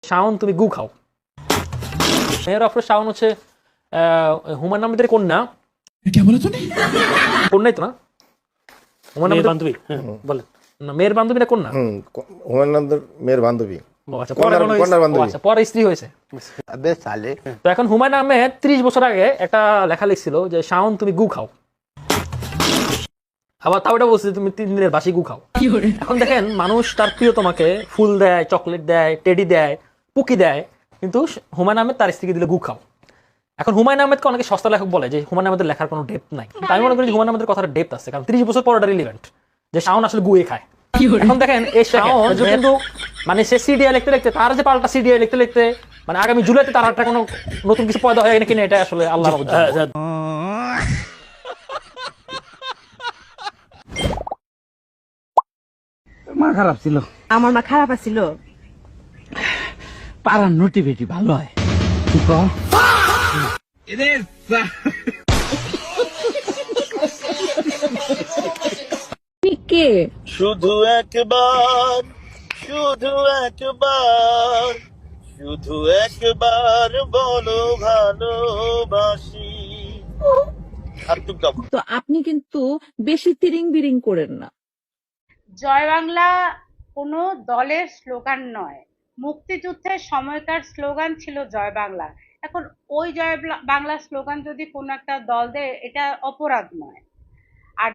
শাওন তুমি গু খাও। মেয়ের অফরে শাওন হচ্ছে হুমায়ুন আহমেদের কন্যা। কন্যাই তো না? হুমায়ুন আহমেদের বান্ধবী। বলেন না, মেয়ের বান্ধবী না কন্যা? হুমায়ুন আহমেদের মেয়ের বান্ধবী। আচ্ছা, পরে স্ত্রী হয়েছে। তো এখন হুমায়ুন আহমেদ 30 বছর আগে একটা লেখা লিখছিল যে শাওন তুমি গু খাও। আবার তাও এটা বলছে তুমি 3 দিনের বাসি গু খাও। এখন দেখেন মানুষ তার প্রিয় তোমাকে ফুল দেয়, চকলেট দেয়, টেডি দেয়, পুকি দেয়, কিন্তু হুমায়ুন আহমেদ তার স্ত্রীকে দিলে গু খাও। এখন হুমায়ুন আহমেদকে অনেকে সস্তা লেখক বলে যে হুমায়ুন আহমেদের লেখার কোনো ডেপথ নাই। আমি মনে করি হুমায়ুন আহমেদের কথাটা ডেপথ আছে, কারণ 30 বছর পর এটা রিলিভেন্ট যে শাওন আসলে গুয়ে খায়। এখন দেখেন এই শাওন কিন্তু মানে সে সিডিআই লিখতে লিখতে তার যে পাল্টা সিডিআই লিখতে লিখতে মানে আগামী জুলাইতে তার একটা কোনো নতুন কিছু পয়দা হয় কিনা এটা আসলে আল্লাহর জানে। মা খারাপ ছিল। আমার মা খারাপ আছিল। পাড়ার নোটিভিটি ভালো হয়। কে? শুধু একবার, শুধু একবার, শুধু একবার বলো ভালোবাসি। আর তুমি গাও। তো আপনি কিন্তু বেশি তিরিং বিরিং করেন না। জয় বাংলা কোনো দলের স্লোগান নয়, মুক্তিযুদ্ধের সময়কার স্লোগান ছিল জয় বাংলা। এখন ওই জয় বাংলা স্লোগান যদি কোনো একটা দল দেয়, এটা অপরাধ নয়।